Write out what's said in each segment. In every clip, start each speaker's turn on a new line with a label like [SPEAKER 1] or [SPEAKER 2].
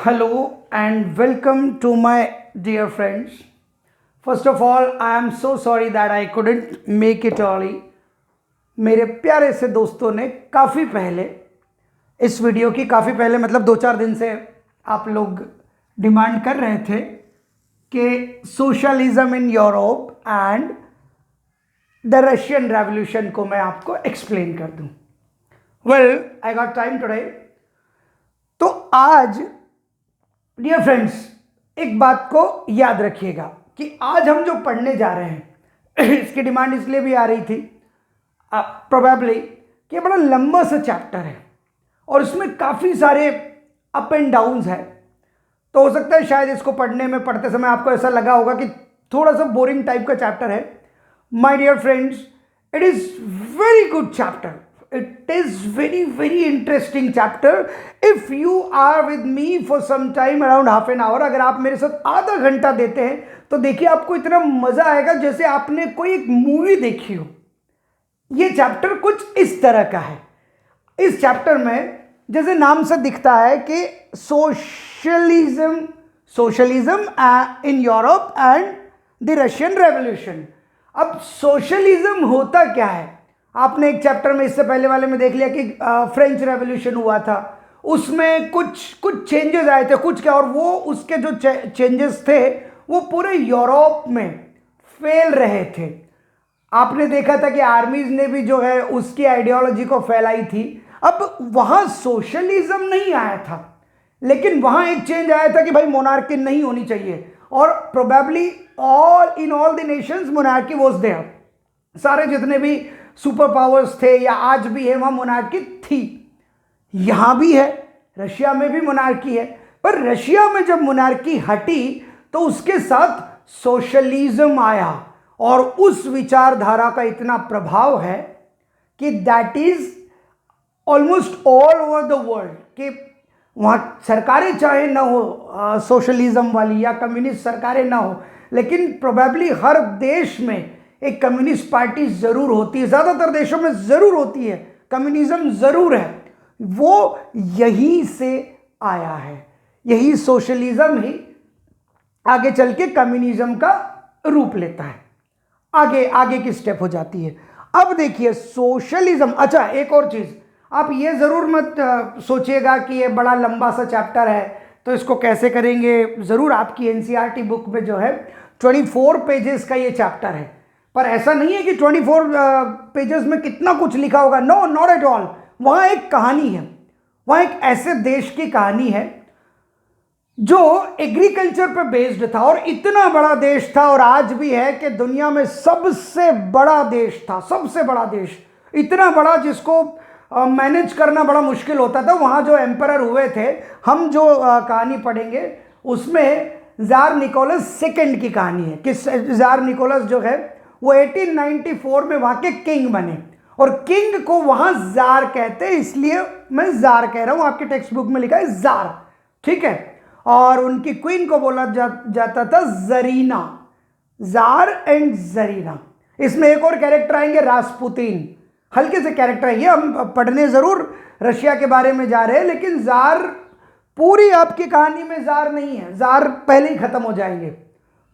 [SPEAKER 1] Hello and welcome to my dear friends. First of all, I am so sorry that I couldn't make it early. मेरे प्यारे से दोस्तों ने काफ़ी पहले इस वीडियो की काफ़ी पहले मतलब 2-4 दिन से आप लोग डिमांड कर रहे थे कि socialism in Europe and the Russian revolution को मैं आपको एक्सप्लेन कर दूं. Well, I got time today. तो आज डियर फ्रेंड्स, एक बात को याद रखिएगा कि आज हम जो पढ़ने जा रहे हैं इसकी डिमांड इसलिए भी आ रही थी प्रोबेबली कि बड़ा लंबा सा चैप्टर है और इसमें काफ़ी सारे अप एंड डाउन्स है. तो हो सकता है शायद इसको पढ़ते समय आपको ऐसा लगा होगा कि थोड़ा सा बोरिंग टाइप का चैप्टर है. My dear friends, it is very good chapter. It is very interesting chapter. If you are with me for some time around half an hour, अगर आप मेरे साथ आधा घंटा देते हैं तो देखिए आपको इतना मजा आएगा जैसे आपने कोई एक मूवी देखी हो. ये चैप्टर कुछ इस तरह का है. इस चैप्टर में जैसे नाम से दिखता है कि socialism in Europe and the Russian revolution. अब सोशलिज्म होता क्या है? आपने एक चैप्टर में इससे पहले वाले में देख लिया कि फ्रेंच रेवोल्यूशन हुआ था, उसमें कुछ चेंजेस आए थे, कुछ क्या, और वो उसके जो चेंजेस थे वो पूरे यूरोप में फैल रहे थे. आपने देखा था कि आर्मीज ने भी जो है उसकी आइडियोलॉजी को फैलाई थी. अब वहाँ सोशलिज्म नहीं आया था, लेकिन वहाँ एक चेंज आया था कि भाई मोनार्की नहीं होनी चाहिए, और probably in all the nations monarchy was there. सारे जितने भी सुपर पावर्स थे या आज भी है वहाँ मोनार्की थी. यहाँ भी है, रशिया में भी मोनार्की है. पर रशिया में जब मोनार्की हटी तो उसके साथ सोशलिज्म आया, और उस विचारधारा का इतना प्रभाव है कि that is almost all over the world. कि वहाँ सरकारें चाहे ना हो सोशलिज्म वाली या कम्युनिस्ट सरकारें ना हो, लेकिन प्रोबेबली हर देश में एक कम्युनिस्ट पार्टी जरूर होती है. ज़्यादातर देशों में ज़रूर होती है, कम्युनिज्म ज़रूर है. वो यहीं से आया है. यही सोशलिज्म ही आगे चल के कम्युनिज्म का रूप लेता है. आगे की स्टेप हो जाती है. अब देखिए सोशलिज्म. अच्छा, एक और चीज़, आप ये ज़रूर मत सोचिएगा कि ये बड़ा लंबा सा चैप्टर है तो इसको कैसे करेंगे. ज़रूर आपकी एनसीईआरटी बुक में जो है 24 पेजेस का ये चैप्टर है, पर ऐसा नहीं है कि 24 पेजेस में कितना कुछ लिखा होगा. No, not at all. वहाँ एक कहानी है, वहाँ एक ऐसे देश की कहानी है जो एग्रीकल्चर पर बेस्ड था, और इतना बड़ा देश था, और आज भी है कि दुनिया में सबसे बड़ा देश था. सबसे बड़ा देश, इतना बड़ा जिसको मैनेज करना बड़ा मुश्किल होता था. वहाँ जो एम्परर हुए थे, हम जो कहानी पढ़ेंगे उसमें जार निकोलस सेकंड की कहानी है कि जार निकोलस जो है वो 1894 में वहाँ के किंग बने, और किंग को वहाँ जार कहते हैं, इसलिए मैं जार कह रहा हूँ. आपके टेक्स्ट बुक में लिखा है जार, ठीक है. और उनकी क्वीन को बोला जाता था जरीना. Jar and Zarina. इसमें एक और कैरेक्टर आएंगे, रासपुतीन. हल्के से कैरेक्टर है ये, हम पढ़ने ज़रूर रशिया के बारे में जा रहे हैं, लेकिन जार पूरी आपकी कहानी में जार नहीं है. जार पहले ही ख़त्म हो जाएंगे.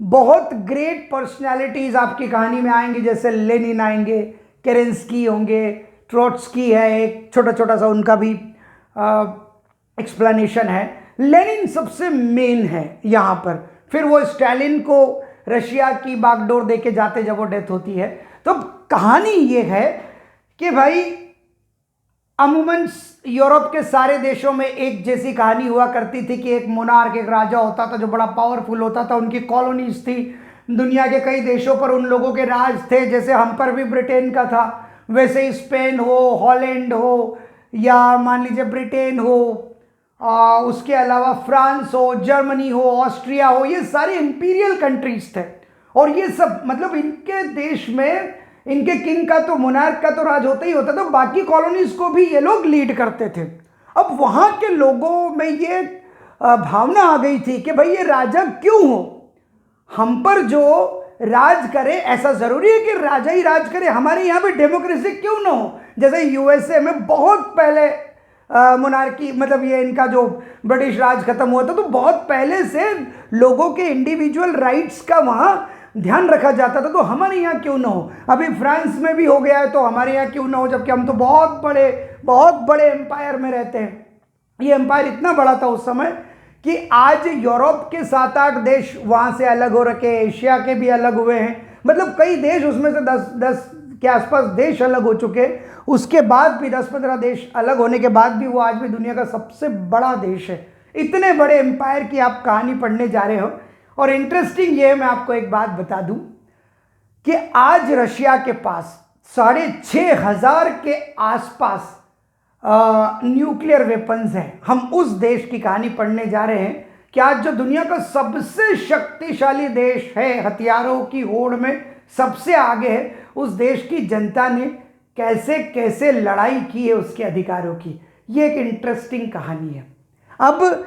[SPEAKER 1] बहुत ग्रेट पर्सनालिटीज़ आपकी कहानी में आएंगे, जैसे लेनिन आएंगे, केरेंस्की होंगे, ट्रोट्स्की है, एक छोटा सा उनका भी एक्सप्लेनेशन है. लेनिन सबसे मेन है यहाँ पर. फिर वो स्टालिन को रशिया की बागडोर दे के जाते जब वो डेथ होती है. तो कहानी ये है कि भाई अमूमन यूरोप के सारे देशों में एक जैसी कहानी हुआ करती थी कि एक मोनार्क, एक राजा होता था जो बड़ा पावरफुल होता था. उनकी कॉलोनीज थी, दुनिया के कई देशों पर उन लोगों के राज थे. जैसे हम पर भी ब्रिटेन का था, वैसे ही स्पेन हो, हॉलैंड हो, या मान लीजिए ब्रिटेन हो, उसके अलावा फ्रांस हो, जर्मनी हो, ऑस्ट्रिया हो, ये सारे इंपीरियल कंट्रीज थे. और ये सब मतलब इनके देश में इनके किंग का तो, मोनार्क का तो राज होता ही होता था, बाकी कॉलोनीज को भी ये लोग लीड करते थे. अब वहाँ के लोगों में ये भावना आ गई थी कि भाई ये राजा क्यों हो, हम पर जो राज करे, ऐसा ज़रूरी है कि राजा ही राज करे, हमारे यहाँ पे डेमोक्रेसी क्यों ना हो. जैसे यूएसए में बहुत पहले मोनार्की, मतलब ये इनका जो ब्रिटिश राज खत्म हुआ था, तो बहुत पहले से लोगों के इंडिविजुअल राइट्स का वहाँ ध्यान रखा जाता था। तो हमारे यहाँ क्यों ना हो? अभी फ्रांस में भी हो गया है, तो हमारे यहाँ क्यों ना हो, जबकि हम तो बहुत बड़े एम्पायर में रहते हैं। ये एम्पायर इतना बड़ा था उस समय कि आज यूरोप के 7-8 देश वहाँ से अलग हो रखे, एशिया के भी अलग हुए हैं, मतलब कई देश, उसमें से 10 के आसपास देश अलग हो चुके। उसके बाद भी 10-15 देश अलग होने के बाद भी वो आज भी दुनिया का सबसे बड़ा देश है। इतने बड़े एम्पायर की आप कहानी पढ़ने जा रहे हो। और इंटरेस्टिंग ये है, मैं आपको एक बात बता दूं कि आज रशिया के पास 6,500 के आसपास न्यूक्लियर वेपन्स हैं। हम उस देश की कहानी पढ़ने जा रहे हैं कि आज जो दुनिया का सबसे शक्तिशाली देश है, हथियारों की होड़ में सबसे आगे है, उस देश की जनता ने कैसे कैसे लड़ाई की है उसके अधिकारों की। ये एक इंटरेस्टिंग कहानी है। अब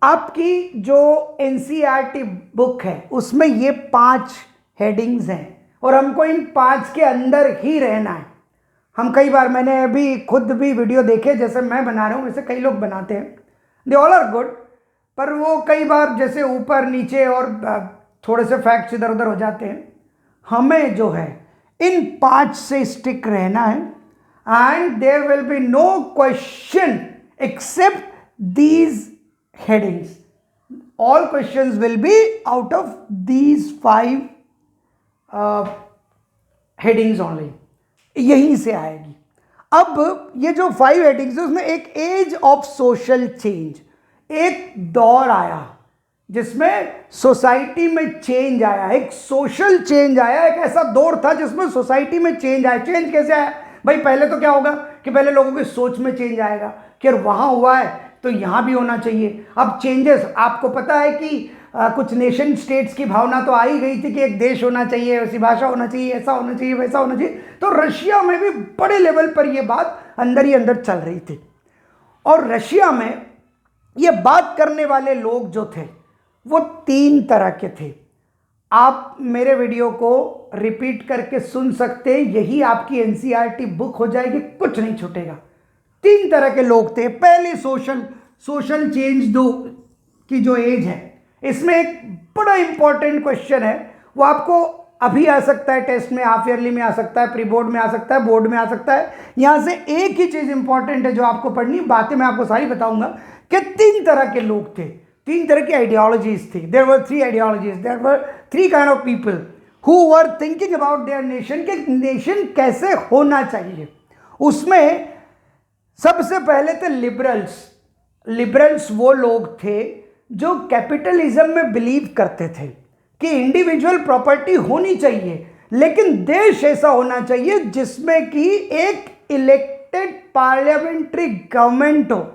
[SPEAKER 1] आपकी जो एनसीईआरटी बुक है उसमें ये 5 हेडिंग्स हैं और हमको इन 5 के अंदर ही रहना है। हम कई बार, मैंने अभी खुद भी वीडियो देखे, जैसे मैं बना रहा हूँ वैसे कई लोग बनाते हैं, दे ऑल आर गुड, पर वो कई बार जैसे ऊपर नीचे और थोड़े से फैक्ट्स इधर उधर हो जाते हैं। हमें जो है इन 5 से स्टिक रहना है and there will be no question except these headings. All questions will be out of these 5 headings only. यहीं से आएगी। अब ये जो 5 headings है उसमें एक एज ऑफ सोशल चेंज, एक दौर आया जिसमें सोसाइटी में चेंज आया, एक सोशल चेंज आया, एक ऐसा दौर था जिसमें सोसाइटी में चेंज आया। चेंज कैसे आया भाई? पहले तो क्या होगा कि पहले लोगों की सोच में चेंज आएगा कि वहां हुआ है तो यहाँ भी होना चाहिए। अब चेंजेस, आपको पता है कि कुछ नेशन स्टेट्स की भावना तो आ ही गई थी कि एक देश होना चाहिए, वैसी भाषा होना चाहिए, ऐसा होना चाहिए, वैसा होना चाहिए। तो रशिया में भी बड़े लेवल पर यह बात अंदर ही अंदर चल रही थी। और रशिया में ये बात करने वाले लोग जो थे वो 3 तरह के थे। आप मेरे वीडियो को रिपीट करके सुन सकते हैं, यही आपकी एनसीईआरटी बुक हो जाएगी, कुछ नहीं छूटेगा। 3 तरह के लोग थे। पहले सोशल चेंज दो की जो एज है, इसमें एक बड़ा इंपॉर्टेंट क्वेश्चन है, वो आपको अभी आ सकता है, टेस्ट में, हाफ ईयरली में आ सकता है, प्री बोर्ड में आ सकता है, बोर्ड में आ सकता है। यहां से एक ही चीज इंपॉर्टेंट है जो आपको पढ़नी, बातें मैं आपको सारी बताऊंगा कि 3 तरह के लोग थे, 3 तरह की आइडियोलॉजीज थी। There were 3 ideologies, there were 3 kind of people who were thinking about their nation, कि नेशन कैसे होना चाहिए। उसमें सबसे पहले थे लिबरल्स। लिबरल्स वो लोग थे जो कैपिटलिज्म में बिलीव करते थे कि इंडिविजुअल प्रॉपर्टी होनी चाहिए, लेकिन देश ऐसा होना चाहिए जिसमें कि एक इलेक्टेड पार्लियामेंट्री गवर्नमेंट हो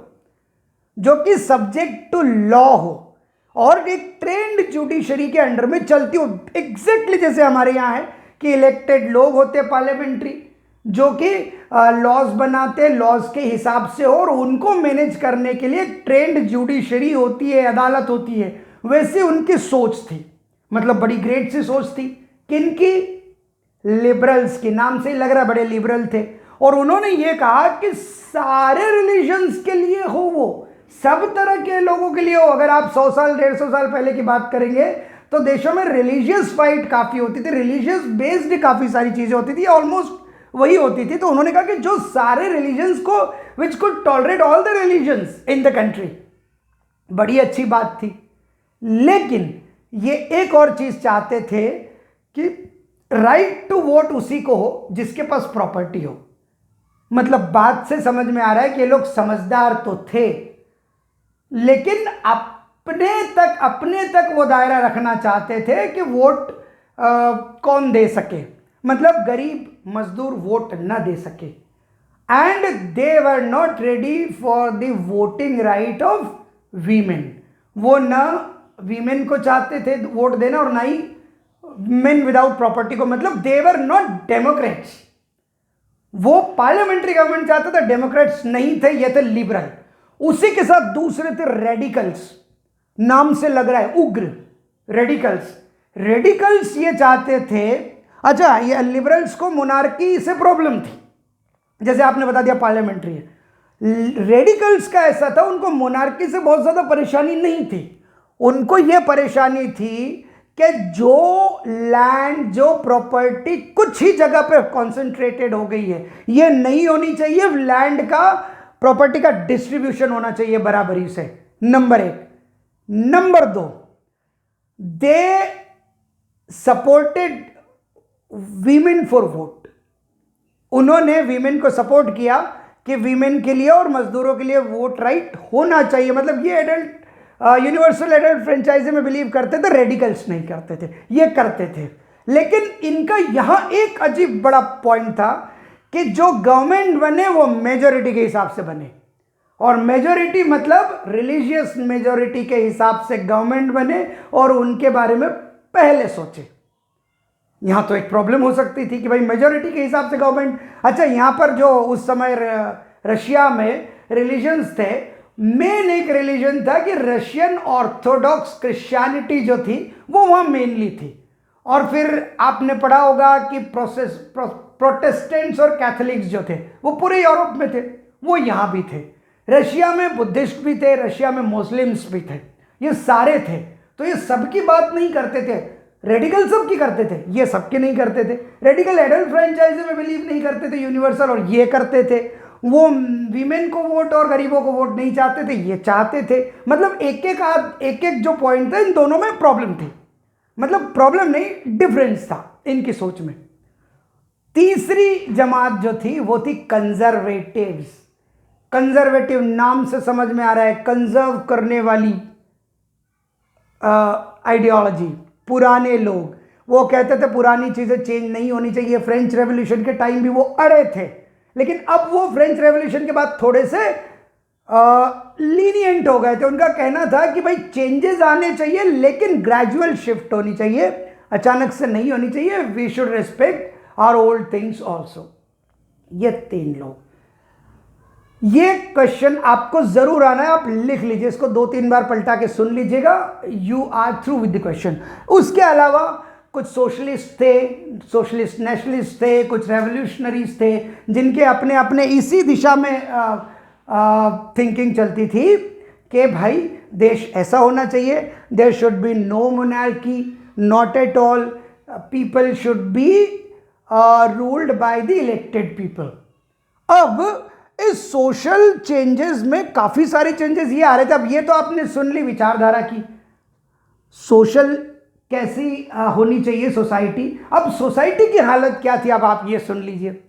[SPEAKER 1] जो कि सब्जेक्ट टू लॉ हो और एक ट्रेंड जुडिशरी के अंडर में चलती हो। एग्जैक्टली जैसे हमारे यहाँ है कि इलेक्टेड लोग होते हैं पार्लियामेंट्री, जो कि लॉज बनाते, लॉज के हिसाब से हो, और उनको मैनेज करने के लिए ट्रेंड जुडिशरी होती है, अदालत होती है। वैसे उनकी सोच थी, मतलब बड़ी ग्रेट सी सोच थी। किनकी? लिबरल्स की। नाम से ही लग रहा बड़े लिबरल थे। और उन्होंने ये कहा कि सारे रिलीजन्स के लिए हो, वो सब तरह के लोगों के लिए हो। अगर आप 100 साल 150 साल पहले की बात करेंगे तो देशों में रिलीजियस फाइट काफी होती थी, रिलीजियस बेस्ड काफी सारी चीजें होती थी, ऑलमोस्ट वही होती थी। तो उन्होंने कहा कि जो सारे रिलीजन्स को, which could tolerate all the religions in the country, बड़ी अच्छी बात थी। लेकिन ये एक और चीज चाहते थे कि राइट टू वोट उसी को हो जिसके पास प्रॉपर्टी हो। मतलब बात से समझ में आ रहा है कि ये लोग समझदार तो थे, लेकिन अपने तक वो दायरा रखना चाहते थे कि वोट कौन दे सके, मतलब गरीब मजदूर वोट न दे सके। And they were not ready for the voting right of women. वो न वीमेन को चाहते थे वोट देना और ना ही मेन विदाउट प्रॉपर्टी को, मतलब दे वर नॉट डेमोक्रेट्स। वो पार्लियामेंट्री गवर्नमेंट चाहते थे, डेमोक्रेट्स नहीं थे, ये थे लिबरल। उसी के साथ दूसरे थे रेडिकल्स, नाम से लग रहा है उग्र। रेडिकल्स ये चाहते थे, अच्छा ये लिबरल्स को मोनार्की से प्रॉब्लम थी, जैसे आपने बता दिया पार्लियामेंट्री है, रेडिकल्स का ऐसा था, उनको मोनार्की से बहुत ज़्यादा परेशानी नहीं थी, उनको यह परेशानी थी कि जो लैंड, जो प्रॉपर्टी कुछ ही जगह पे कॉन्सेंट्रेटेड हो गई है, ये नहीं होनी चाहिए। लैंड का, प्रॉपर्टी का डिस्ट्रीब्यूशन होना चाहिए बराबरी से, number 1। Number 2, they supported women for vote. उन्होंने वीमेन को सपोर्ट किया कि वीमेन के लिए और मजदूरों के लिए वोट राइट होना चाहिए। मतलब ये एडल्ट, यूनिवर्सल एडल्ट फ्रेंचाइजी में बिलीव करते थे, रेडिकल्स नहीं करते थे, ये करते थे। लेकिन इनका यहां एक अजीब बड़ा पॉइंट था कि जो गवर्नमेंट बने वो मेजोरिटी के हिसाब से बने, और मेजोरिटी मतलब रिलीजियस मेजोरिटी के हिसाब से गवर्नमेंट बने और उनके बारे में पहले सोचे। यहां तो एक प्रॉब्लम हो सकती थी कि भाई मेजोरिटी के हिसाब से गवर्नमेंट, अच्छा यहां पर जो उस समय रशिया में रिलीजन्स थे, मेन एक रिलीजन था कि रशियन ऑर्थोडॉक्स क्रिश्चियनिटी जो थी वो वहां मेनली थी। और फिर आपने पढ़ा होगा कि प्रोटेस्टेंट्स और कैथोलिक्स जो थे वो पूरे यूरोप में थे, वो यहां भी थे। रशिया में बुद्धिस्ट भी थे, रशिया में मुस्लिम्स भी थे, ये सारे थे। तो ये सबकी बात नहीं करते थे, रेडिकल सबकी करते थे, ये सबके नहीं करते थे। रेडिकल एडल्ट फ्रेंचाइजी में बिलीव नहीं करते थे यूनिवर्सल, और ये करते थे। वो वीमेन को वोट और गरीबों को वोट नहीं चाहते थे, ये चाहते थे। मतलब एक एक जो पॉइंट था, इन दोनों में प्रॉब्लम थी। मतलब प्रॉब्लम नहीं, डिफरेंस था इनकी सोच में। तीसरी जमात जो थी वो थी कंजर्वेटिव्स। कंजर्वेटिव नाम से समझ में आ रहा है, कंजर्व करने वाली आइडियोलॉजी, पुराने लोग। वो कहते थे पुरानी चीजें चेंज नहीं होनी चाहिए। फ्रेंच रेवोल्यूशन के टाइम भी वो अड़े थे, लेकिन अब वो फ्रेंच रेवोल्यूशन के बाद थोड़े से लीनियंट हो गए थे। उनका कहना था कि भाई चेंजेस आने चाहिए, लेकिन ग्रेजुअल शिफ्ट होनी चाहिए, अचानक से नहीं होनी चाहिए। We should respect our old things also. ये 3 लोग। ये क्वेश्चन आपको जरूर आना है, आप लिख लीजिए इसको, 2-3 बार पलटा के सुन लीजिएगा। You are through with the question. उसके अलावा कुछ सोशलिस्ट थे, सोशलिस्ट नेशनलिस्ट थे, कुछ रेवोल्यूशनरीज थे, जिनके अपने अपने इसी दिशा में थिंकिंग चलती थी कि भाई देश ऐसा होना चाहिए, there should be no monarchy, not at all, people should be ruled by the elected people. अब इस सोशल चेंजेस में काफी सारे चेंजेस ये आ रहे थे। अब ये तो आपने सुन ली विचारधारा की, सोशल कैसी होनी चाहिए सोसाइटी। अब सोसाइटी की हालत क्या थी, अब आप ये सुन लीजिए।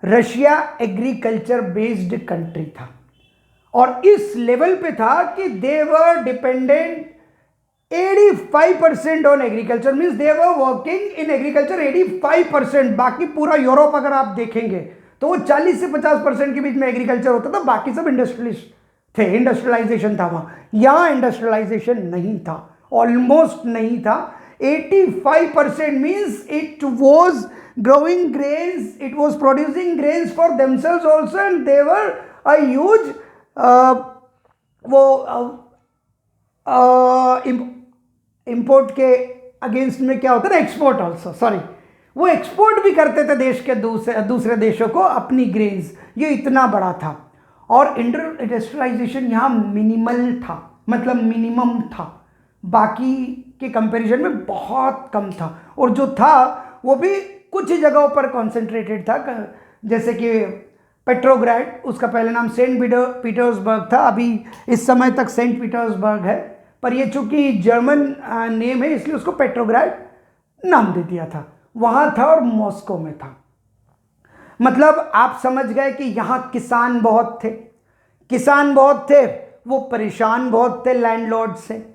[SPEAKER 1] रशिया एग्रीकल्चर बेस्ड कंट्री था, और इस लेवल पे था कि they were dependent 85% on agriculture, means they were working in agriculture 85%। बाकी पूरा यूरोप अगर आप देखेंगे तो वो 40 से 50% के बीच में एग्रीकल्चर होता था, बाकी सब इंडस्ट्रियलिस्ट थे, इंडस्ट्रियलाइजेशन था वहां। यहां इंडस्ट्रियलाइजेशन नहीं था, ऑलमोस्ट नहीं था। 85% means it was growing grains, it was producing grains for themselves also, and they were a huge import के अगेंस्ट में क्या होता है ना, एक्सपोर्ट ऑल्सो, सॉरी, वो एक्सपोर्ट भी करते थे देश के दूसरे देशों को अपनी ग्रेन्स। ये इतना बड़ा था, और इंडस्ट्रियलाइजेशन यहाँ मिनिमल था, मतलब मिनिमम था, बाकी के कंपैरिजन में बहुत कम था। और जो था वो भी कुछ ही जगहों पर कॉन्सेंट्रेटेड था, जैसे कि पेट्रोग्राड, उसका पहले नाम सेंट पीटर्सबर्ग था, अभी इस समय तक सेंट पीटर्सबर्ग है, पर ये चूंकि जर्मन नेम है इसलिए उसको पेट्रोग्राड नाम दे दिया था। वहाँ था, और मॉस्को में था। मतलब आप समझ गए कि यहाँ किसान बहुत थे, किसान बहुत थे, वो परेशान बहुत थे लैंडलॉर्ड से,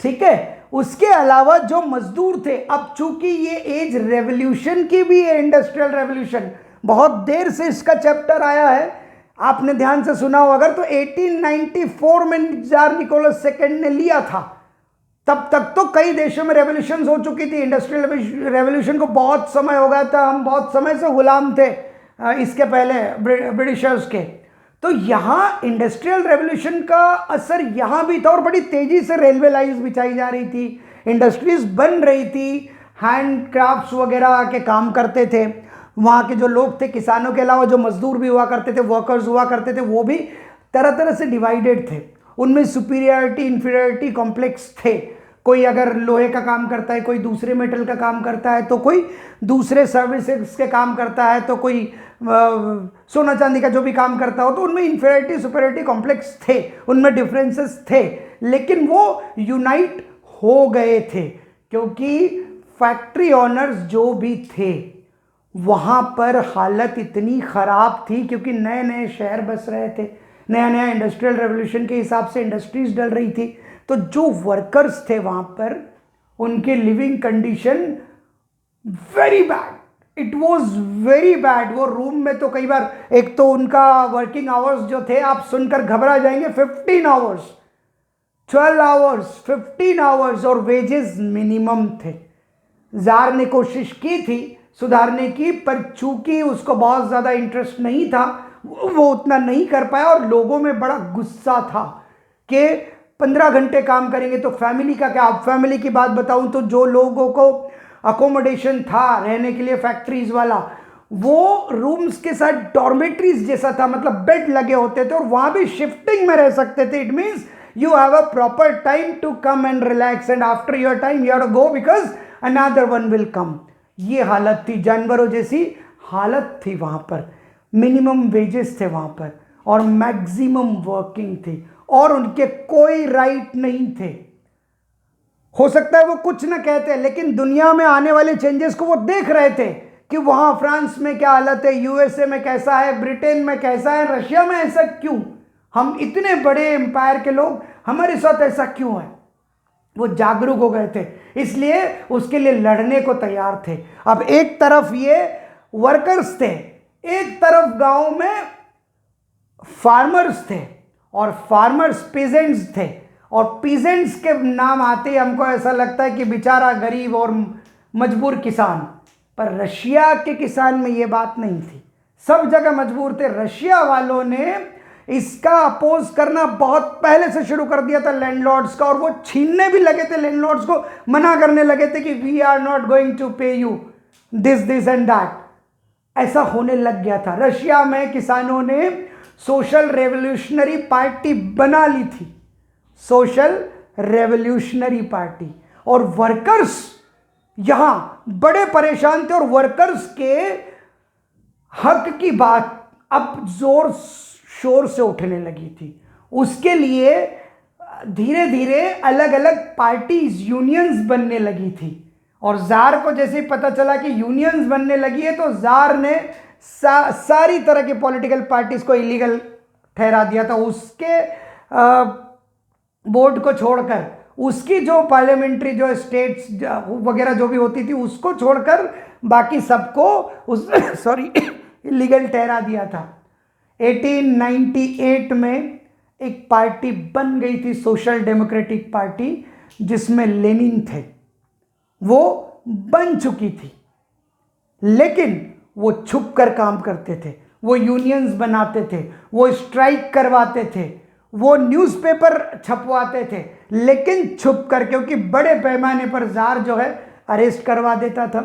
[SPEAKER 1] ठीक है। उसके अलावा जो मजदूर थे, अब चूंकि ये एज रेवोल्यूशन की भी है, इंडस्ट्रियल रेवोल्यूशन, बहुत देर से इसका चैप्टर आया है, आपने ध्यान से सुना हो अगर, तो 1894 में जार निकोलस सेकंड ने लिया था। तब तक तो कई देशों में रेवोल्यूशन हो चुकी थी। इंडस्ट्रियल रेवोल्यूशन को बहुत समय हो गया था, हम बहुत समय से गुलाम थे इसके पहले ब्रिटिशर्स के। तो यहाँ इंडस्ट्रियल रेवोल्यूशन का असर यहाँ भी था, और बड़ी तेजी से रेलवे लाइन्स बिछाई जा रही थी, इंडस्ट्रीज बन रही थी, हैंड क्राफ्ट्स वगैरह के काम करते थे। वहाँ के जो लोग थे, किसानों के अलावा जो मजदूर भी हुआ करते थे, वर्कर्स हुआ करते थे, वो भी तरह तरह से डिवाइडेड थे। उनमें सुपीरियरिटी इंफीरियरिटी कॉम्प्लेक्स थे। कोई अगर लोहे का काम करता है, कोई दूसरे मेटल का काम करता है, तो कोई दूसरे सर्विसेज के काम करता है, तो कोई सोना चांदी का जो भी काम करता हो, तो उनमें इंफीरियरिटी सुपीरियरिटी कॉम्प्लेक्स थे, उनमें डिफरेंसेस थे, लेकिन वो यूनाइट हो गए थे क्योंकि फैक्ट्री ओनर्स जो भी थे वहाँ पर हालत इतनी ख़राब थी, क्योंकि नए नए शहर बस रहे थे, नया नया इंडस्ट्रियल रेवोल्यूशन के हिसाब से इंडस्ट्रीज डल रही थी, तो जो वर्कर्स थे वहाँ पर उनके living condition very bad, it was very bad. वो रूम में तो कई बार, एक तो उनका वर्किंग आवर्स जो थे आप सुनकर घबरा जाएंगे, 15 आवर्स, 12 आवर्स, 15 आवर्स, और वेजेस मिनिमम थे। जार ने कोशिश की थी सुधारने की, पर चूंकि उसको बहुत ज़्यादा इंटरेस्ट नहीं था, वो उतना नहीं कर पाया, और लोगों में बड़ा गुस्सा था कि 15 घंटे काम करेंगे तो फैमिली का क्या। अब फैमिली की बात बताऊं तो जो लोगों को अकोमोडेशन था रहने के लिए फैक्ट्रीज वाला, वो रूम्स के साथ डॉर्मेट्रीज जैसा था, मतलब बेड लगे होते थे और वहाँ भी शिफ्टिंग में रह सकते थे। It means you have a proper time to come and relax, and after your time you have to go because another one will come। ये हालत थी, जानवरों जैसी हालत थी वहाँ पर। मिनिमम वेजेस थे वहाँ पर और मैक्सिमम वर्किंग थी, और उनके कोई राइट नहीं थे। हो सकता है वो कुछ ना कहते, लेकिन दुनिया में आने वाले चेंजेस को वो देख रहे थे कि वहाँ फ्रांस में क्या हालत है, यूएसए में कैसा है, ब्रिटेन में कैसा है, रशिया में ऐसा क्यों, हम इतने बड़े एम्पायर के लोग हमारे साथ ऐसा क्यों है। वो जागरूक हो गए थे, इसलिए उसके लिए लड़ने को तैयार थे। अब एक तरफ ये वर्कर्स थे, एक तरफ गांव में फार्मर्स थे, और फार्मर्स पीजेंट्स थे, और पीजेंट्स के नाम आते ही हमको ऐसा लगता है कि बेचारा गरीब और मजबूर किसान, पर रशिया के किसान में ये बात नहीं थी, सब जगह मजबूर थे। रशिया वालों ने इसका अपोज करना बहुत पहले से शुरू कर दिया था लैंडलॉर्ड्स का, और वो छीनने भी लगे थे, लैंडलॉर्ड्स को मना करने लगे थे कि we are not going to pay you this and that. ऐसा होने लग गया था। रशिया में किसानों ने सोशल रेवोल्यूशनरी पार्टी बना ली थी, सोशल रेवोल्यूशनरी पार्टी, और वर्कर्स यहां बड़े परेशान थे, और वर्कर्स के हक की बात अब जोर शोर से उठने लगी थी। उसके लिए धीरे धीरे अलग अलग पार्टीज, यूनियंस बनने लगी थी, और जार को जैसे ही पता चला कि यूनियंस बनने लगी है, तो जार ने सारी तरह की पॉलिटिकल पार्टीज को इलीगल ठहरा दिया था। उसके बोर्ड को छोड़कर, उसकी जो पार्लियामेंट्री जो स्टेट्स वगैरह जो भी होती थी उसको छोड़कर बाकी सबको उस इलीगल ठहरा दिया था। 1898 में एक पार्टी बन गई थी, सोशल डेमोक्रेटिक पार्टी, जिसमें लेनिन थे। वो बन चुकी थी, लेकिन वो छुप कर काम करते थे, वो यूनियंस बनाते थे, वो स्ट्राइक करवाते थे, वो न्यूज़पेपर छपवाते थे, लेकिन छुप कर, क्योंकि बड़े पैमाने पर जार जो है अरेस्ट करवा देता था।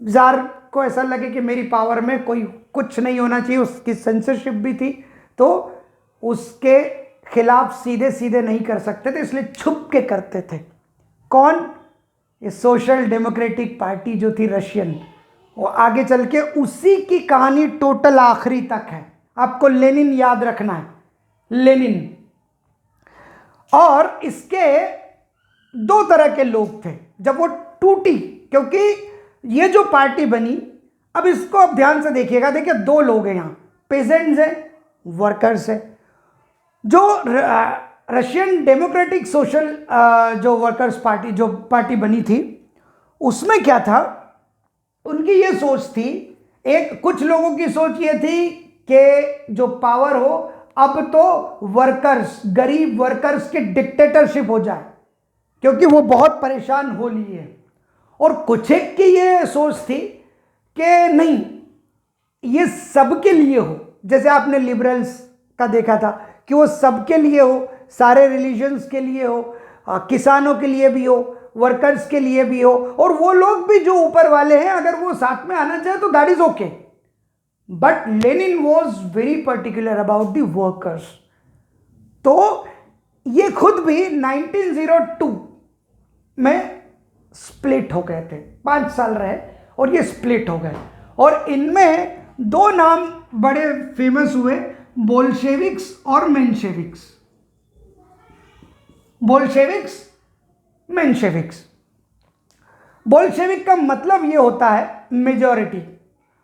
[SPEAKER 1] जार को ऐसा लगे कि मेरी पावर में कोई कुछ नहीं होना चाहिए, उसकी सेंसरशिप भी थी, तो उसके खिलाफ सीधे सीधे नहीं कर सकते थे, इसलिए छुप के करते थे। कौन? ये सोशल डेमोक्रेटिक पार्टी जो थी रशियन, वो आगे चल के उसी की कहानी टोटल आखिरी तक है। आपको लेनिन याद रखना है, लेनिन। और इसके दो तरह के लोग थे जब वो टूटी, क्योंकि ये जो पार्टी बनी, अब इसको आप ध्यान से देखिएगा, देखिए दो लोग हैं यहाँ, पेजेंट्स हैं, वर्कर्स हैं। जो रशियन डेमोक्रेटिक सोशल जो वर्कर्स पार्टी, जो पार्टी बनी थी, उसमें क्या था, उनकी ये सोच थी, एक कुछ लोगों की सोच ये थी कि जो पावर हो, अब तो वर्कर्स, गरीब वर्कर्स की डिक्टेटरशिप हो जाए, क्योंकि वो बहुत परेशान हो लिए। और कुछ एक की ये सोच थी कि नहीं, ये सबके लिए हो, जैसे आपने लिबरल्स का देखा था कि वो सबके लिए हो, सारे रिलीजन्स के लिए हो, किसानों के लिए भी हो, वर्कर्स के लिए भी हो, और वो लोग भी जो ऊपर वाले हैं अगर वो साथ में आना चाहे तो that is okay, but Lenin was very particular about the workers. तो ये खुद भी 1902 में स्प्लिट हो गए थे, 5 साल रहे और ये स्प्लिट हो गए, और इनमें 2 नाम बड़े फेमस हुए, बोल्शेविक्स और मेंशेविक्स। बोल्शेविक्स, मेंशेविक्स। बोल्शेविक का मतलब ये होता है मेजॉरिटी,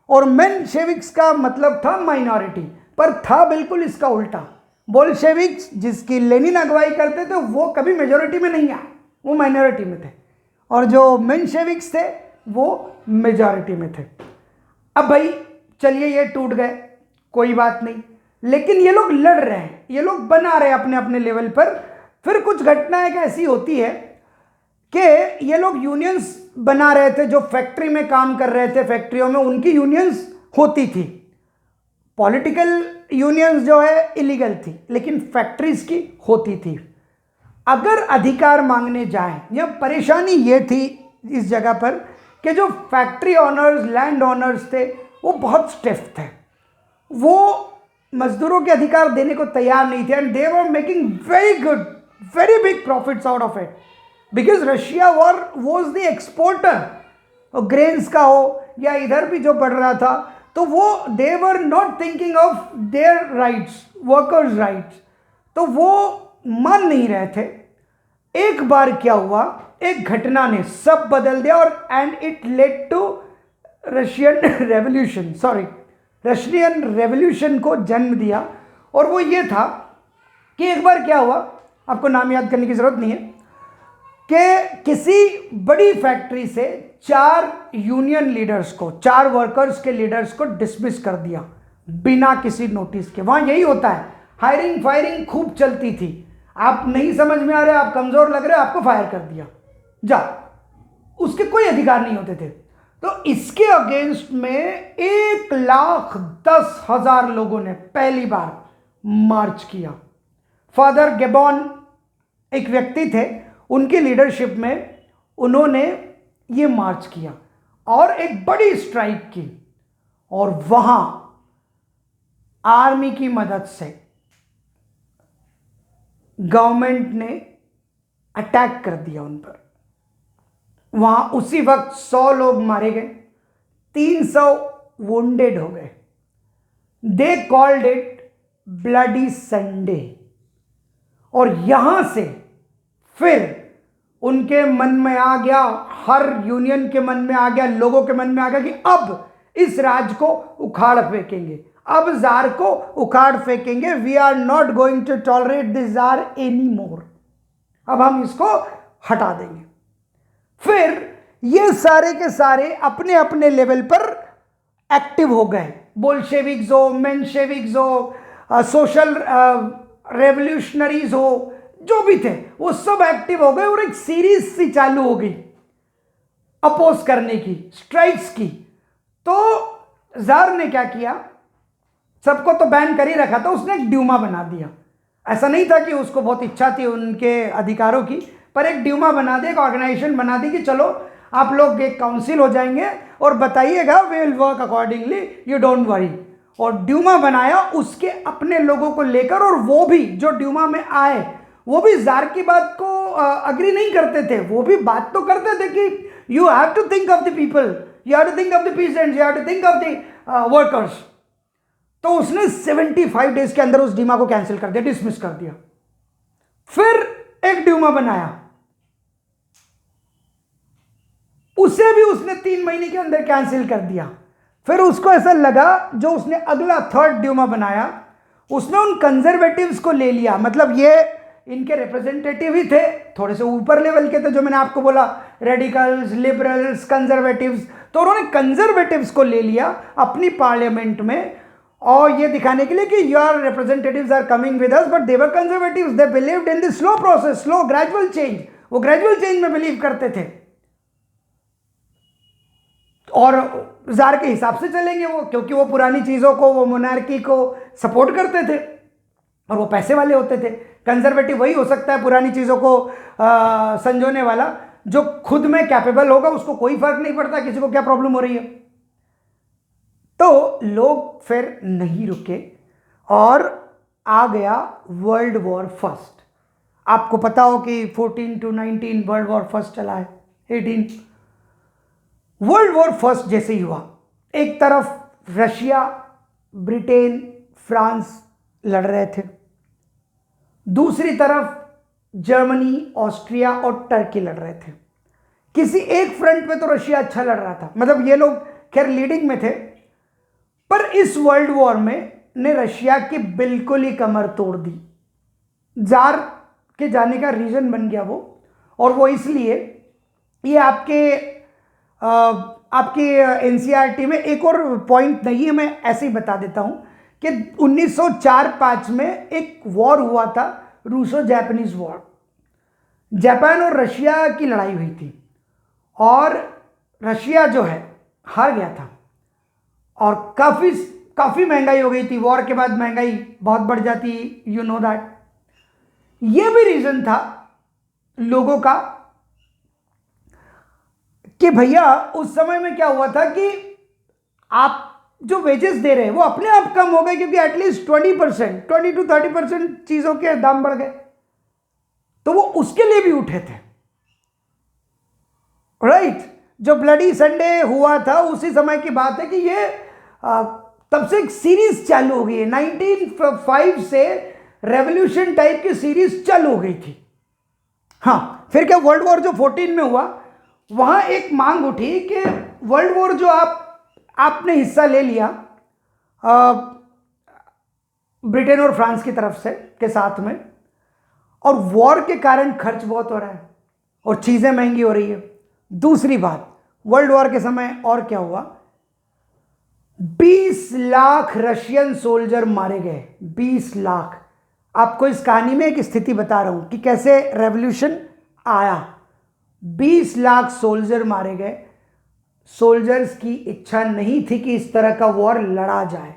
[SPEAKER 1] और मेंशेविक्स का मतलब था माइनॉरिटी, पर था बिल्कुल इसका उल्टा। बोल्शेविक्स जिसकी लेनिन अगुवाई करते थे वो कभी मेजॉरिटी में नहीं आए, वो माइनॉरिटी में थे, और जो मेंशेविक्स थे वो मेजॉरिटी में थे। अब भाई चलिए ये टूट गए, कोई बात नहीं, लेकिन ये लोग लड़ रहे हैं, ये लोग बना रहे हैं अपने अपने लेवल पर। फिर कुछ घटनाएं ऐसी होती है कि ये लोग यूनियंस बना रहे थे, जो फैक्ट्री में काम कर रहे थे, फैक्ट्रियों में उनकी यूनियंस होती थी। पॉलिटिकल यूनियंस जो है इलीगल थी, लेकिन फैक्ट्रीज की होती थी। अगर अधिकार मांगने जाएं, यह परेशानी ये थी इस जगह पर कि जो फैक्ट्री ऑनर्स, लैंड ऑनर्स थे, वो बहुत स्टिफ थे, वो मजदूरों के अधिकार देने को तैयार नहीं थे, and they were making very good, very big profits out of it, because Russia was the exporter, grains का हो या इधर भी जो बढ़ रहा था, तो वो they were not thinking of their rights, workers rights, तो वो मान नहीं रहे थे। एक बार क्या हुआ, एक घटना ने सब बदल दिया, और and it led to Russian revolution, Russian revolution को जन्म दिया। और वो ये था कि एक बार क्या हुआ, आपको नाम याद करने की जरूरत नहीं है, कि किसी बड़ी फैक्ट्री से 4 यूनियन लीडर्स को, 4 वर्कर्स के लीडर्स को डिसमिस कर दिया बिना किसी नोटिस के। वहां यही होता है, हायरिंग फायरिंग खूब चलती थी, आप नहीं समझ में आ रहे, आप कमजोर लग रहे, आपको फायर कर दिया, जा, उसके कोई अधिकार नहीं होते थे। तो इसके अगेंस्ट में 1,10,000 लोगों ने पहली बार मार्च किया। फादर गेबॉन एक व्यक्ति थे, उनकी लीडरशिप में उन्होंने ये मार्च किया और एक बड़ी स्ट्राइक की, और वहां आर्मी की मदद से गवर्नमेंट ने अटैक कर दिया उन पर। वहां उसी वक्त 100 लोग मारे गए, 300 वुंडेड हो गए। They called it bloody Sunday. और यहां से फिर उनके मन में आ गया, हर यूनियन के मन में आ गया, लोगों के मन में आ गया कि अब इस राज को उखाड़ फेंकेंगे, अब जार को उखाड़ फेंकेंगे, we are not going to tolerate this tsar any more, अब हम इसको हटा देंगे। फिर ये सारे के सारे अपने अपने लेवल पर एक्टिव हो गए, बोल्शेविक्स हो, मेंशेविक्स हो, सोशल रेवोल्यूशनरीज हो, जो भी थे वो सब एक्टिव हो गए, और एक सीरीज सी चालू हो गई अपोज करने की, स्ट्राइक्स की। तो जार ने क्या किया, सबको तो बैन कर ही रखा था, उसने एक ड्यूमा बना दिया। ऐसा नहीं था कि उसको बहुत इच्छा थी उनके अधिकारों की, पर एक ड्यूमा बना दी, एक ऑर्गेनाइजेशन बना दी कि चलो आप लोग एक काउंसिल हो जाएंगे और बताइएगा, we will work accordingly, you don't worry. और ड्यूमा बनाया उसके अपने लोगों को लेकर, और वो भी जो ड्यूमा में आए वो भी जार की बात को अग्री नहीं करते थे, वो भी बात तो करते थे कि you have to think of the people, you have to think of the peasants, you have to think of the workers. तो उसने 75 डेज के अंदर उस ड्यूमा को कैंसिल कर दिया, डिसमिस कर दिया। फिर एक ड्यूमा बनाया, उसे भी उसने 3 महीने के अंदर कैंसिल कर दिया। फिर उसको ऐसा लगा, जो उसने अगला 3rd ड्यूमा बनाया, उसने उन कंजर्वेटिव्स को ले लिया, मतलब ये इनके रिप्रेजेंटेटिव ही थे, थोड़े से ऊपर लेवल के थे, जो मैंने आपको बोला रेडिकल्स, लिबरल्स, कंजर्वेटिव्स। तो उन्होंने कंजर्वेटिव्स को ले लिया अपनी पार्लियामेंट में, और ये दिखाने के लिए कि your representatives are coming with us, but they were conservatives, they believed in the slow process, slow gradual change, वो ग्रेजुअल चेंज में बिलीव करते थे, और जार के हिसाब से चलेंगे वो, क्योंकि वो पुरानी चीजों को, वो मोनार्की को सपोर्ट करते थे, और वो पैसे वाले होते थे। कंजर्वेटिव वही हो सकता है पुरानी चीज़ों को संजोने वाला जो खुद में कैपेबल होगा उसको कोई फर्क नहीं पड़ता किसी को क्या प्रॉब्लम हो रही है। तो लोग फिर नहीं रुके और आ गया वर्ल्ड वॉर फर्स्ट। आपको पता हो कि 14 to 19 वर्ल्ड वॉर फर्स्ट चला है, 18। वर्ल्ड वॉर फर्स्ट जैसे ही हुआ, एक तरफ रशिया, ब्रिटेन, फ्रांस लड़ रहे थे, दूसरी तरफ जर्मनी, ऑस्ट्रिया और टर्की लड़ रहे थे। किसी एक फ्रंट पे तो रशिया अच्छा लड़ रहा था, मतलब ये लोग खैर लीडिंग में थे, पर इस वर्ल्ड वॉर में ने रशिया की बिल्कुल ही कमर तोड़ दी। जार के जाने का रीजन बन गया वो, और वो इसलिए, ये आपके एनसीईआरटी में एक और पॉइंट नहीं है, मैं ऐसे ही बता देता हूं कि 1904-5 में एक वॉर हुआ था, रूसो जापानीज वॉर। जापान और रशिया की लड़ाई हुई थी और रशिया जो है हार गया था और काफी महंगाई हो गई थी। वॉर के बाद महंगाई बहुत बढ़ जाती, यू नो दैट। ये भी रीजन था लोगों का कि भैया उस समय में क्या हुआ था कि आप जो वेजेस दे रहे हैं वो अपने आप कम हो गए, क्योंकि एटलीस्ट 20% 20 to 30% चीजों के दाम बढ़ गए, तो वो उसके लिए भी उठे थे, राइट। जो ब्लडी संडे हुआ था उसी समय की बात है कि ये तब से एक सीरीज चालू हो गई है। 1905 से रेवोल्यूशन टाइप की सीरीज चालू हो गई थी। हाँ, फिर क्या वर्ल्ड वॉर जो 14 में हुआ, वहां एक मांग उठी कि वर्ल्ड वॉर जो आपने हिस्सा ले लिया ब्रिटेन और फ्रांस की तरफ से के साथ में, और वॉर के कारण खर्च बहुत हो रहा है और चीजें महंगी हो रही है। दूसरी बात, वर्ल्ड वॉर के समय और क्या हुआ, 20 लाख रशियन सोल्जर मारे गए। 20 लाख। आपको इस कहानी में एक स्थिति बता रहा हूं कि कैसे रेवोल्यूशन आया। 20 लाख सोल्जर मारे गए। सोल्जर्स की इच्छा नहीं थी कि इस तरह का वॉर लड़ा जाए,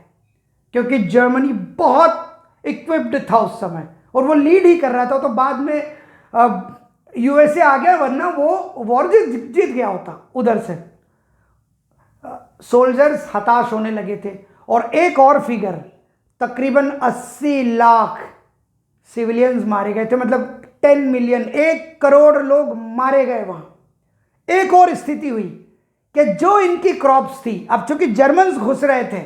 [SPEAKER 1] क्योंकि जर्मनी बहुत इक्विप्ड था उस समय और वो लीड ही कर रहा था। तो बाद में यूएसए आ गया, वरना वो वॉर जीत गया होता उधर से। सोल्जर्स हताश होने लगे थे। और एक और फिगर, तकरीबन 80 लाख सिविलियंस मारे गए थे, मतलब 10 मिलियन, 1 करोड़ लोग मारे गए वहां। एक और स्थिति हुई कि जो इनकी क्रॉप्स थी, अब चूंकि जर्मन्स घुस रहे थे,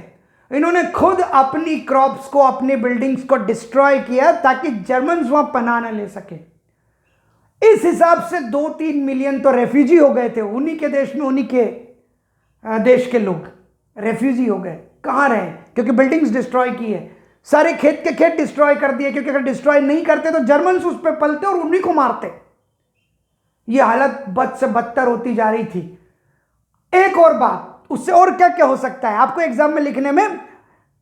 [SPEAKER 1] इन्होंने खुद अपनी क्रॉप्स को, अपनी बिल्डिंग्स को डिस्ट्रॉय किया ताकि जर्मन्स वहां पनाह न ले सके। इस हिसाब से 2-3 मिलियन तो रेफ्यूजी हो गए थे उन्हीं के देश में, उन्हीं के देश के लोग रेफ्यूजी हो गए। कहां रहे? क्योंकि बिल्डिंग्स डिस्ट्रॉय की है, सारे खेत के खेत डिस्ट्रॉय कर दिए, क्योंकि अगर डिस्ट्रॉय नहीं करते तो जर्मन्स उस पर पलते और उन्हीं को मारते। यह हालत बद से बदतर होती जा रही थी। एक और बात, उससे और क्या क्या हो सकता है, आपको एग्जाम में लिखने में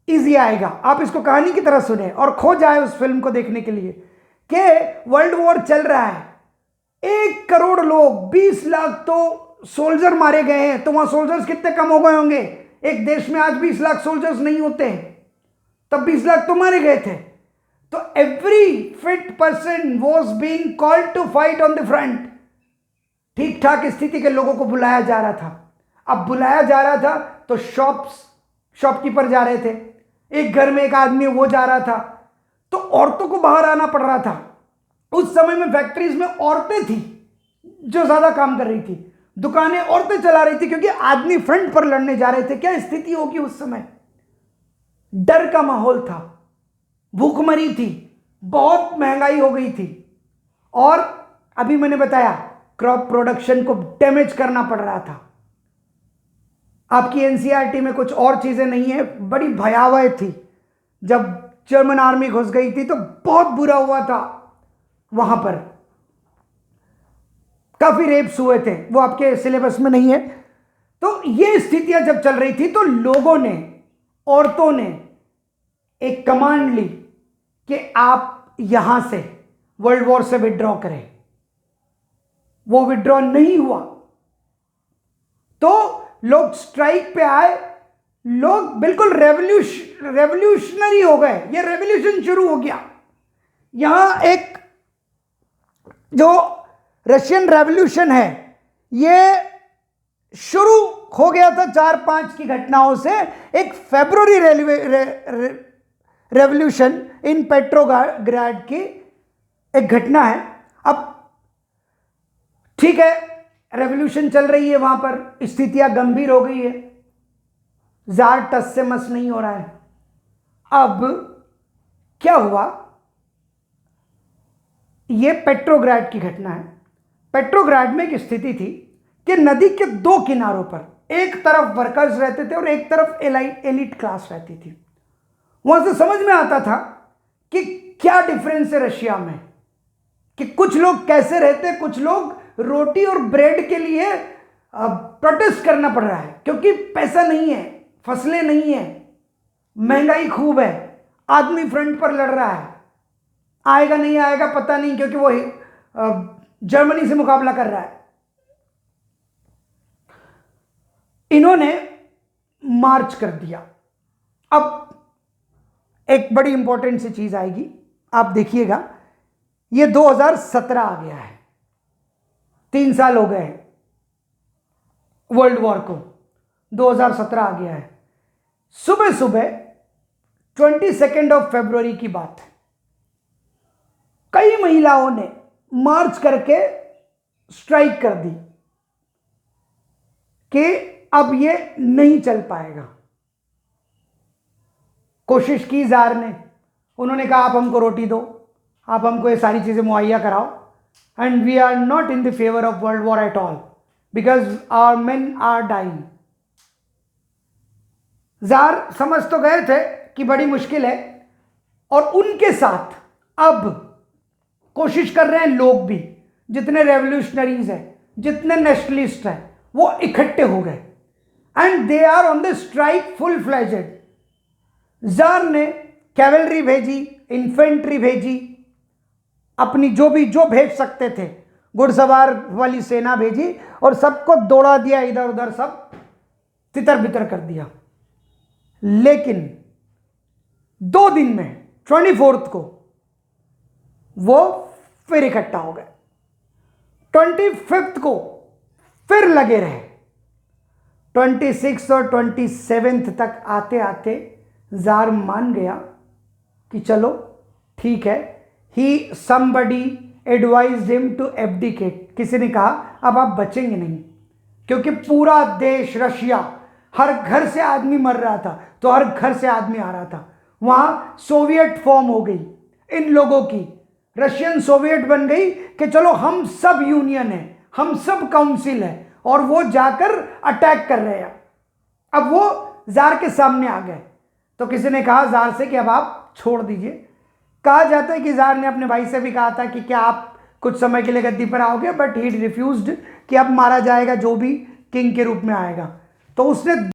[SPEAKER 1] इजी आएगा, आप इसको कहानी की तरह सुने और खो जाए उस फिल्म को देखने के लिए, कि वर्ल्ड वॉर चल रहा है, 1 करोड़ लोग, 20 लाख तो सोल्जर मारे गए हैं। तो वहां सोल्जर्स कितने कम हो गए होंगे? एक देश में आज 20 लाख सोल्जर्स नहीं होते हैं, तब 20 लाख तो मारे गए थे। तो every fit person was being called to fight on the front. ठीक ठाक स्थिति के लोगों को बुलाया जा रहा था। अब बुलाया जा रहा था तो शॉपकीपर जा रहे थे, एक घर में एक आदमी वो जा रहा था, तो औरतों को बाहर आना पड़ रहा था। उस समय में फैक्ट्रीज में औरतें थी जो ज्यादा काम कर रही थी, दुकानें औरतें चला रही थी, क्योंकि आदमी फ्रंट पर लड़ने जा रहे थे। क्या स्थिति होगी उस समय? डर का माहौल था, भूखमरी थी, बहुत महंगाई हो गई थी, और अभी मैंने बताया क्रॉप प्रोडक्शन को डैमेज करना पड़ रहा था। आपकी एनसीईआरटी में कुछ और चीजें नहीं है, बड़ी भयावह थी। जब जर्मन आर्मी घुस गई थी तो बहुत बुरा हुआ था वहां पर, काफी रेप्स हुए थे, वो आपके सिलेबस में नहीं है। तो ये स्थितियां जब चल रही थी तो लोगों ने, औरतों ने एक कमांड ली कि आप यहां से वर्ल्ड वॉर से विड्रॉ करें। वो विड्रॉ नहीं हुआ तो लोग स्ट्राइक पे आए, लोग बिल्कुल रेवोल्यूशनरी हो गए, ये रेवोल्यूशन शुरू हो गया। यहां एक जो रशियन रेवोल्यूशन है ये शुरू हो गया था 4-5 की घटनाओं से। एक फेब्रुअरी रेवोल्यूशन इन पेट्रोग्राड की एक घटना है। अब ठीक है, रेवोल्यूशन चल रही है, वहां पर स्थितियां गंभीर हो गई है, जार टस से मस नहीं हो रहा है। अब क्या हुआ, यह पेट्रोग्राड की घटना है। पेट्रोग्राड में एक स्थिति थी कि नदी के 2 किनारों पर एक तरफ वर्कर्स रहते थे और एक तरफ एलिट क्लास रहती थी। वहां से समझ में आता था कि क्या डिफरेंस है रशिया में, कि कुछ लोग कैसे रहते, कुछ लोग रोटी और ब्रेड के लिए प्रोटेस्ट करना पड़ रहा है क्योंकि पैसा नहीं है, फसलें नहीं है, महंगाई खूब है, आदमी फ्रंट पर लड़ रहा है, आएगा नहीं आएगा पता नहीं, क्योंकि वो जर्मनी से मुकाबला कर रहा है। इन्होंने मार्च कर दिया। अब एक बड़ी इंपॉर्टेंट सी चीज आएगी, आप देखिएगा, ये 2017 आ गया है, 3 साल हो गए हैं वर्ल्ड वॉर को, 2017 आ गया है। सुबह सुबह 22 फरवरी की बात है, कई महिलाओं ने मार्च करके स्ट्राइक कर दी कि अब ये नहीं चल पाएगा। कोशिश की जार ने, उन्होंने कहा आप हमको रोटी दो, आप हमको ये सारी चीजें मुहैया कराओ, and we are not in the favour of world war at all because our men are dying. Czar समझ तो गए थे कि बड़ी मुश्किल है, और उनके साथ अब कोशिश कर रहे हैं लोग भी, जितने रेवोल्यूशनरीज हैं, जितने नेशनलिस्ट हैं, वो इकट्ठे हो गए and they are on the strike full fledged. Czar ने कैवलरी भेजी, इन्फेंट्री भेजी, अपनी जो भेज सकते थे, घुड़सवार वाली सेना भेजी, और सबको दौड़ा दिया इधर उधर, सब तितर बितर कर दिया। लेकिन 2 दिन में 24 को वो फिर इकट्ठा हो गए, 25 को फिर लगे रहे, 26 और 27 तक आते आते जार मान गया कि चलो ठीक है। He somebody advised him to abdicate. किसी ने कहा अब आप बचेंगे नहीं, क्योंकि पूरा देश रशिया, हर घर से आदमी मर रहा था तो हर घर से आदमी आ रहा था। वहां सोवियत फॉर्म हो गई, इन लोगों की रशियन सोवियत बन गई कि चलो हम सब यूनियन है, हम सब काउंसिल है, और वो जाकर अटैक कर रहे हैं। अब वो जार के सामने आ गए, तो किसी ने कहा जार से कि अब आप छोड़ दीजिए। कहा जाता है कि जार ने अपने भाई से भी कहा था कि क्या आप कुछ समय के लिए गद्दी पर आओगे, बट ही रिफ्यूज्ड कि अब मारा जाएगा जो भी किंग के रूप में आएगा। तो उसने